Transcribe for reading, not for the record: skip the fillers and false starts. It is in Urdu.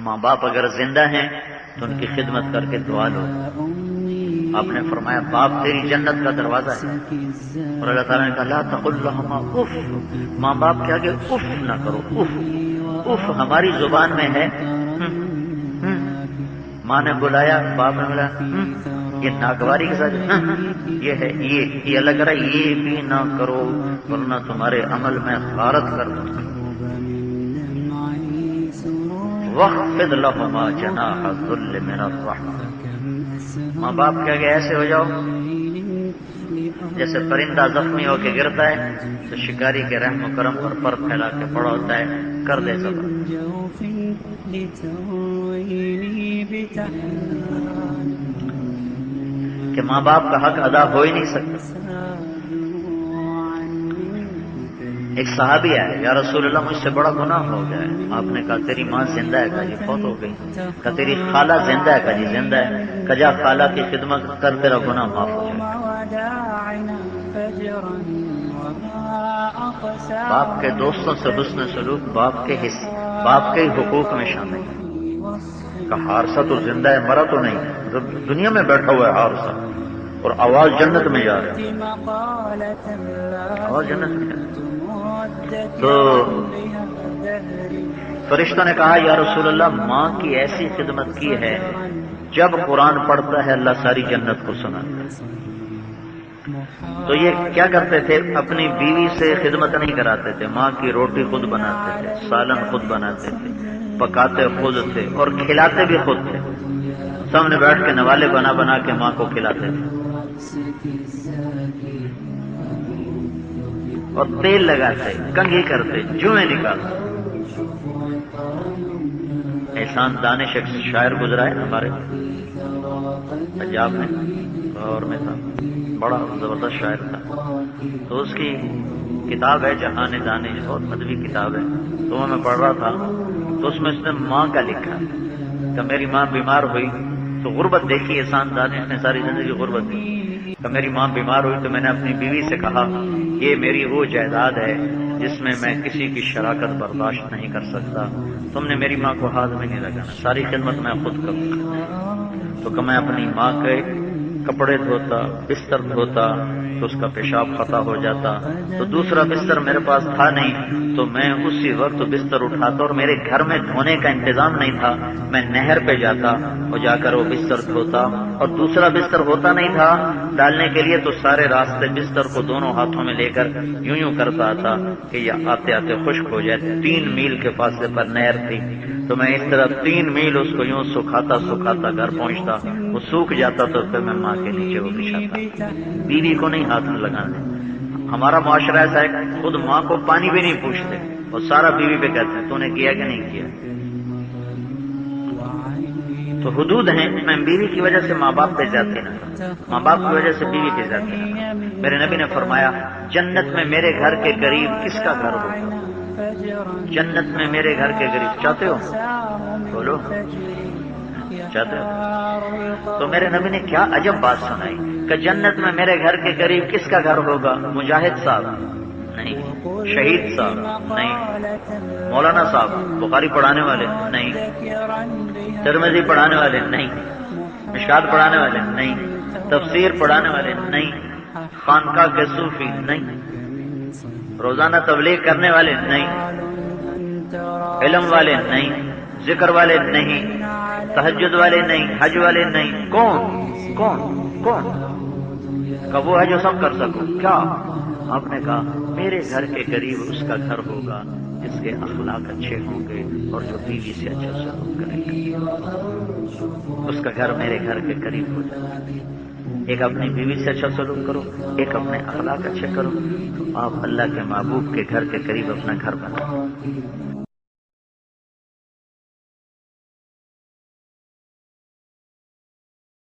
ماں باپ اگر زندہ ہیں تو ان کی خدمت کر کے دعا لو. آپ نے فرمایا باپ تیری جنت کا دروازہ ہے. اور اللہ تعالیٰ نے کہا لا تقل لهما اف، ماں باپ کے آگے اف نہ کرو. اف اف ہماری زبان میں ہے ماں نے بلایا، باپ نے بولا یہ ناگواری کے ساتھ یہ ہے، یہ اللہ کہہ رہا ہے یہ بھی نہ کرو ورنہ تمہارے عمل میں غارت کر دوں. وَاخْفِضْ لَهُمَا جَنَاحَ الذُّلِّ مِنَ الرَّحْمَةِ، ماں باپ کے آگے ایسے ہو جاؤ جیسے پرندہ زخمی ہو کے گرتا ہے تو شکاری کے رحم و کرم پر پر پھیلا کے پڑا ہوتا ہے، کر دے صبر. کہ ماں باپ کا حق ادا ہو ہی نہیں سکتا. ایک صحابی آیا، یا رسول اللہ مجھ سے بڑا گناہ ہو گیا ہے. آپ نے کہا تیری ماں زندہ ہے؟ کہا جی فوت ہو گئی. کہا تیری خالہ زندہ ہے؟ کہا جی زندہ ہے. کہا جا خالہ کی خدمت کر تیرا گناہ معاف ہو جائے. باپ کے دوستوں سے حسن سلوک باپ کے ہی حقوق میں شامل ہے. کہا حارثہ تو زندہ ہے، مرا تو نہیں، دنیا میں بیٹھا ہوا ہے حارثہ اور آواز جنت میں جا رہی ہے، آواز جنت میں جا رہی ہے. تو فرشتوں نے کہا یا رسول اللہ ماں کی ایسی خدمت کی ہے جب قرآن پڑھتا ہے اللہ ساری جنت کو سناتا ہے. تو یہ کیا کرتے تھے؟ اپنی بیوی سے خدمت نہیں کراتے تھے، ماں کی روٹی خود بناتے تھے، سالن خود بناتے تھے، پکاتے خود تھے اور کھلاتے بھی خود تھے. سامنے بیٹھ کے نوالے بنا بنا کے ماں کو کھلاتے تھے اور تیل لگاتے، کنگھی کرتے، جوئیں نکالتے. احسان دانش ایک شاعر گزرا ہے ہمارے پنجاب میں اور میں تھا، بڑا زبردست شاعر تھا. تو اس کی کتاب ہے جہان دانش، بہت ادبی کتاب ہے. تو میں پڑھ رہا تھا تو اس میں اس نے ماں کا لکھا کہ میری ماں بیمار ہوئی تو غربت دیکھی. احسان دانش نے ساری زندگی غربت دی. کہ میری ماں بیمار ہوئی تو میں نے اپنی بیوی سے کہا یہ میری وہ جائیداد ہے جس میں میں کسی کی شراکت برداشت نہیں کر سکتا، تم نے میری ماں کو ہاتھ میں نہیں لگانا، ساری خدمت میں خود کروں. تو کہ میں اپنی ماں کے کپڑے دھوتا، بستر دھوتا تو اس کا پیشاب خطا ہو جاتا، تو دوسرا بستر میرے پاس تھا نہیں تو میں اسی وقت بستر اٹھاتا، اور میرے گھر میں دھونے کا انتظام نہیں تھا، میں نہر پہ جاتا اور جا کر وہ بستر دھوتا، اور دوسرا بستر ہوتا نہیں تھا ڈالنے کے لیے تو سارے راستے بستر کو دونوں ہاتھوں میں لے کر یوں کرتا تھا کہ یہ آتے آتے خشک ہو جائے. 3 میل کے فاصلے پر نہر تھی تو میں اس طرح 3 میل اس کو یوں سکھاتا گھر پہنچتا، وہ سوکھ جاتا تو پھر میں ماں کے نیچے وہ بچھاتا. بیوی کو نہیں ہاتھ میں لگانے. ہمارا معاشرہ ایسا ہے خود ماں کو پانی بھی نہیں پوچھتے اور سارا بیوی پہ کہتے ہیں تو نے کیا کہ نہیں کیا. تو حدود ہیں. میں بیوی کی وجہ سے ماں باپ پہ زیادتی نہ کروں، ماں باپ کی وجہ سے بیوی پہ زیادتی نہ کروں. میرے نبی نے فرمایا جنت میں میرے گھر کے قریب کس کا گھر ہوگا؟ جنت میں میرے گھر کے قریب چاہتے ہو؟ بولو چاہتے ہو؟ تو میرے نبی نے کیا عجب بات سنائی کہ جنت میں میرے گھر کے قریب کس کا گھر ہوگا؟ مجاہد صاحب نہیں، شہید صاحب نہیں، مولانا صاحب بخاری پڑھانے والے نہیں، ترمذی پڑھانے والے نہیں، مشکات پڑھانے والے نہیں، تفسیر پڑھانے والے نہیں، خانقاہ کے صوفی نہیں، روزانہ تبلیغ کرنے والے نہیں، علم والے نہیں، ذکر والے نہیں، تہجد والے نہیں، حج والے نہیں. کون کہ وہ ہے جو سب کر سکو. کیا آپ نے کہا میرے گھر کے قریب اس کا گھر ہوگا جس کے اخلاق اچھے ہوں گے اور جو بیوی سے اچھا سلوک کرے گا، اس کا گھر میرے گھر کے قریب ہو جائے. ایک اپنی بیوی سے اچھا سلوک کرو، ایک اپنے اخلاق اچھے کرو، تو آپ اللہ کے محبوب کے گھر کے قریب اپنا گھر بناؤ.